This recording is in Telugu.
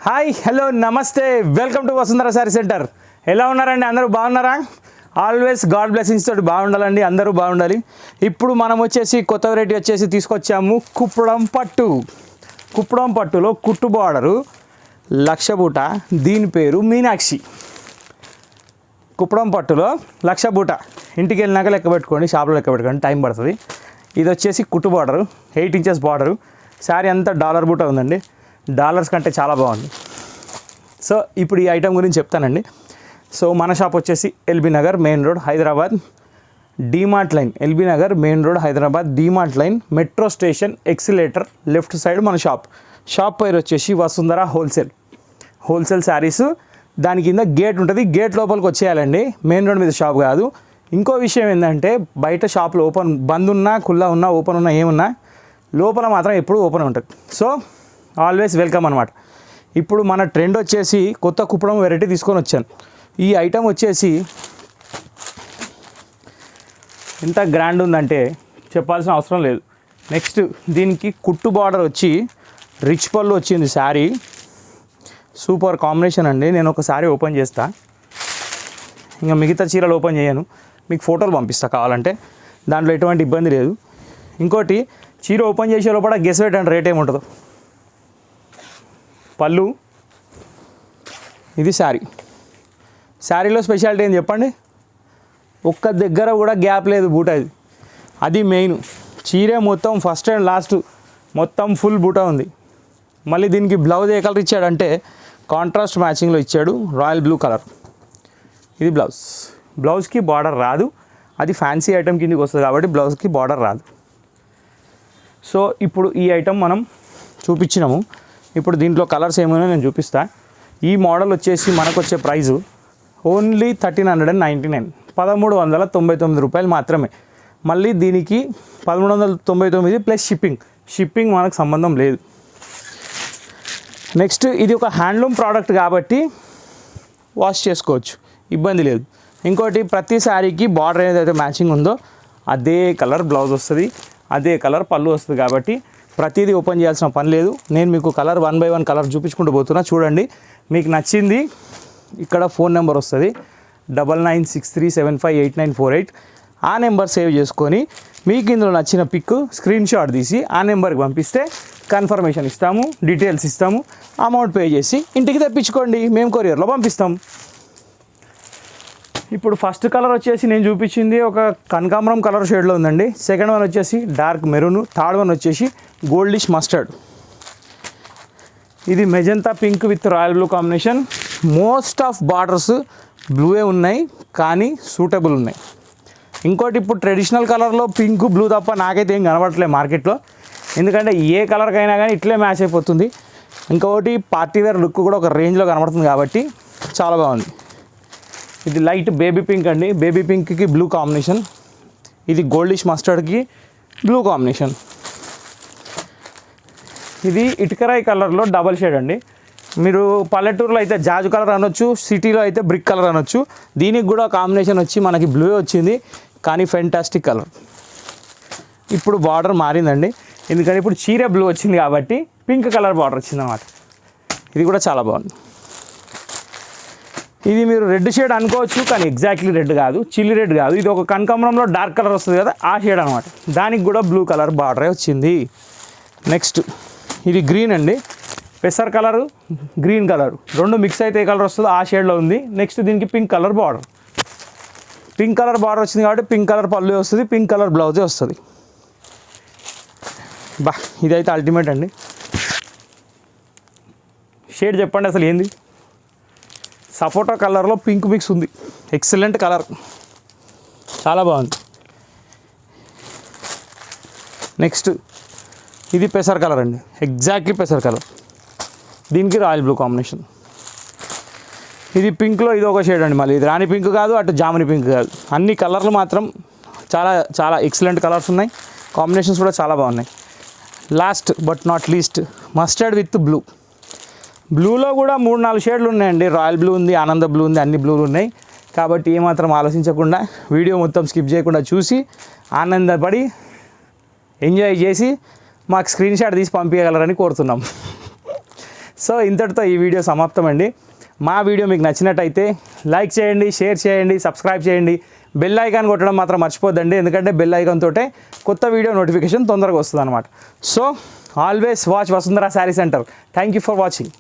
హాయ్ హలో నమస్తే welcome to Vasundhara sorry centre. ఎలా ఉన్నారండి? అందరూ బాగున్నారా? ఆల్వేస్ గాడ్ బ్లెస్సింగ్స్ తోటి బాగుండాలండి, అందరూ బాగుండాలి. ఇప్పుడు మనం వచ్చేసి కొత్త వెరైటీ వచ్చేసి తీసుకొచ్చాము కుప్పడం పట్టులో కుట్టు బార్డరు లక్షబూట. దీని పేరు మీనాక్షి. కుప్పడం పట్టులో లక్షబూట. ఇంటికి వెళ్ళినాక లెక్క పెట్టుకోండి, షాప్లో లెక్క పెట్టుకోండి, టైం పడుతుంది. ఇది వచ్చేసి కుట్టు బార్డరు, 8 ఇంచెస్ బార్డరు. శారీ అంతా డాలర్ బూట ఉందండి, డాలర్స్ కంటే చాలా బాగుంది. సో ఇప్పుడు ఈ ఐటెం గురించి చెప్తానండి. సో మన షాప్ వచ్చేసి LB Nagar main road Hyderabad, DMart line. LB Nagar main road Hyderabad, DMart line, metro station accelerator left side మన షాప్ పేరు వచ్చేసి వసుంధర హోల్సేల్ శారీస్. దాని కింద గేట్ ఉంటుంది, గేట్ లోపలికి వచ్చేయాలండి, మెయిన్ రోడ్ మీద షాప్ కాదు. ఇంకో విషయం ఏంటంటే బయట షాప్లో ఓపెన్ బంద్ ఉన్నా కుల్లా ఉన్నా ఓపెన్ ఉన్నా ఏమున్నా లోపల మాత్రం ఎప్పుడు ఓపెన్ ఉంటుంది. సో ఆల్వేస్ వెల్కమ్ అనమాట. ఇప్పుడు మన ట్రెండ్ వచ్చేసి కొత్త కుప్పడం వెరైటీ తీసుకొని వచ్చాను. ఈ ఐటెం వచ్చేసి ఎంత గ్రాండ్ ఉందంటే చెప్పాల్సిన అవసరం లేదు. నెక్స్ట్ దీనికి కుట్టు బార్డర్ వచ్చి రిచ్ పళ్ళు వచ్చింది. శారీ సూపర్ కాంబినేషన్ అండి. నేను ఒక శారీ ఓపెన్ చేస్తా, ఇంకా మిగతా చీరలు ఓపెన్ చేయను, మీకు ఫోటోలు పంపిస్తా కావాలంటే, దాంట్లో ఎటువంటి ఇబ్బంది లేదు. ఇంకోటి, చీర ఓపెన్ చేసే లోపల గెస్ పెట్టండి రేట్ ఏముంటుందో. పళ్ళు, ఇది శారీలో స్పెషాలిటీ ఏం చెప్పండి? ఒక్క దగ్గర కూడా గ్యాప్ లేదు బూట. అది మెయిన్. చీరే మొత్తం ఫస్ట్ అండ్ లాస్ట్ మొత్తం ఫుల్ బూట ఉంది. మళ్ళీ దీనికి బ్లౌజ్ ఏ కలర్ ఇచ్చాడంటే కాంట్రాస్ట్ మ్యాచింగ్లో ఇచ్చాడు, రాయల్ బ్లూ కలర్. ఇది బ్లౌజ్కి బార్డర్ రాదు, అది ఫ్యాన్సీ ఐటెం కిందకి వస్తుంది కాబట్టి బ్లౌజ్కి బార్డర్ రాదు. సో ఇప్పుడు ఈ ఐటెం మనం చూపించినాము. ఇప్పుడు దీంట్లో కలర్స్ ఏమైనా నేను చూపిస్తా. ఈ మోడల్ వచ్చేసి మనకు వచ్చే ప్రైజు ఓన్లీ 1399, 1399 రూపాయలు మాత్రమే. మళ్ళీ దీనికి 1399 ప్లస్ షిప్పింగ్ మనకు సంబంధం లేదు. నెక్స్ట్, ఇది ఒక హ్యాండ్లూమ్ ప్రోడక్ట్ కాబట్టి వాష్ చేసుకోవచ్చు, ఇబ్బంది లేదు. ఇంకోటి, ప్రతి శారీకి బార్డర్ ఏదైతే మ్యాచింగ్ ఉందో అదే కలర్ బ్లౌజ్ వస్తుంది, అదే కలర్ పళ్ళు వస్తుంది కాబట్టి ప్రతిదీ ఓపెన్ చేయాల్సిన పని లేదు. నేను మీకు కలర్ 1 by 1 కలర్ చూపించుకుంటూ పోతున్నా, చూడండి. మీకు నచ్చింది ఇక్కడ ఫోన్ నెంబర్ వస్తుంది 9963758948. ఆ నెంబర్ సేవ్ చేసుకొని మీకు ఇందులో నచ్చిన పిక్ స్క్రీన్ షాట్ తీసి ఆ నెంబర్కి పంపిస్తే కన్ఫర్మేషన్ ఇస్తాము, డీటెయిల్స్ ఇస్తాము, అమౌంట్ పే చేసి ఇంటికి తెప్పించుకోండి, మేము కొరియర్లో పంపిస్తాం. ఇప్పుడు ఫస్ట్ కలర్ వచ్చేసి నేను చూపించింది ఒక కనకాంబరం కలర్ షేడ్లో ఉందండి. సెకండ్ వన్ వచ్చేసి డార్క్ మెరూన్, థర్డ్ వన్ వచ్చేసి గోల్డిష్ మస్టర్డ్. ఇది magenta pink with royal blue combination. Most of borders బ్లూవే ఉన్నాయి కానీ సూటబుల్ ఉన్నాయి. ఇంకోటి, ఇప్పుడు ట్రెడిషనల్ కలర్లో పింక్ బ్లూ తప్ప నాకైతే ఏం కనబడట్లేదు మార్కెట్లో, ఎందుకంటే ఏ కలర్కైనా కానీ ఇట్లే మ్యాచ్ అయిపోతుంది. ఇంకొకటి, పార్టీ వేర్ లుక్ కూడా ఒక రేంజ్లో కనబడుతుంది కాబట్టి చాలా బాగుంది. ఇది లైట్ బేబీ పింక్ అండి, బేబీ పింక్కి బ్లూ కాంబినేషన్. ఇది గోల్డిష్ మస్టర్డ్కి బ్లూ కాంబినేషన్. ఇది ఇటుకరాయి కలర్లో డబల్ షేడ్ అండి. మీరు పల్లెటూరులో అయితే జాజు కలర్ అనొచ్చు, సిటీలో అయితే బ్రిక్ కలర్ అనొచ్చు. దీనికి కూడా కాంబినేషన్ వచ్చి మనకి బ్లూ వచ్చింది కానీ ఫెంటాస్టిక్ కలర్. ఇప్పుడు బార్డర్ మారిందండి, ఎందుకంటే ఇప్పుడు చీర బ్లూ వచ్చింది కాబట్టి పింక్ కలర్ బార్డర్ వచ్చింది అన్నమాట. ఇది కూడా చాలా బాగుంది. ఇది మీరు రెడ్ షేడ్ అనుకోవచ్చు కానీ ఎగ్జాక్ట్లీ రెడ్ కాదు, చిల్లీ రెడ్ కాదు. ఇది ఒక కనకాంబరంలో డార్క్ కలర్ వస్తుంది కదా, ఆ షేడ్ అనమాట. దానికి కూడా బ్లూ కలర్ బార్డరే వచ్చింది. నెక్స్ట్, ఇది గ్రీన్ అండి, పెసర్ కలరు గ్రీన్ కలర్ రెండు మిక్స్ అయితే ఏ కలర్ వస్తుందో ఆ షేడ్లో ఉంది. నెక్స్ట్, దీనికి పింక్ కలర్ బార్డర్ వచ్చింది కాబట్టి పింక్ కలర్ పళ్ళు వస్తుంది, పింక్ కలర్ బ్లౌజే వస్తుంది. ఇదైతే అల్టిమేట్ అండి. షేడ్ చెప్పండి అసలు ఏంది? సపోటా కలర్లో పింక్ మిక్స్ ఉంది, ఎక్సలెంట్ కలర్, చాలా బాగుంది. నెక్స్ట్, ఇది పెసర్ కలర్ అండి, ఎగ్జాక్ట్లీ పెసర్ కలర్. దీనికి రాయల్ బ్లూ కాంబినేషన్. ఇది పింక్లో ఇది ఒక షేడ్ అండి, మళ్ళీ ఇది రాణి పింక్ కాదు, అటు జాముని పింక్ కాదు. అన్ని కలర్లు మాత్రం చాలా చాలా ఎక్సలెంట్ కలర్స్ ఉన్నాయి, కాంబినేషన్స్ కూడా చాలా బాగున్నాయి. Last but not least, mustard with బ్లూలో కూడా 3-4 షేడ్లు ఉన్నాయండి. రాయల్ బ్లూ ఉంది, ఆనంద బ్లూ ఉంది, అన్ని బ్లూలు ఉన్నాయి. కాబట్టి ఏమాత్రం ఆలోచించకుండా వీడియో మొత్తం స్కిప్ చేయకుండా చూసి ఆనందపడి ఎంజాయ్ చేసి మాకు స్క్రీన్ షాట్ తీసి పంపించగలరని కోరుతున్నాం. సో ఇంతటితో ఈ వీడియో సమాప్తం అండి. మా వీడియో మీకు నచ్చినట్టయితే లైక్ చేయండి, షేర్ చేయండి, సబ్స్క్రైబ్ చేయండి. బెల్ ఐకాన్ కొట్టడం మాత్రం మర్చిపోద్దండి, ఎందుకంటే బెల్ ఐకాన్ తోటే కొత్త వీడియో నోటిఫికేషన్ తొందరగా వస్తుంది అనమాట. So always watch Vasundhara sari centre. Thank you for watching.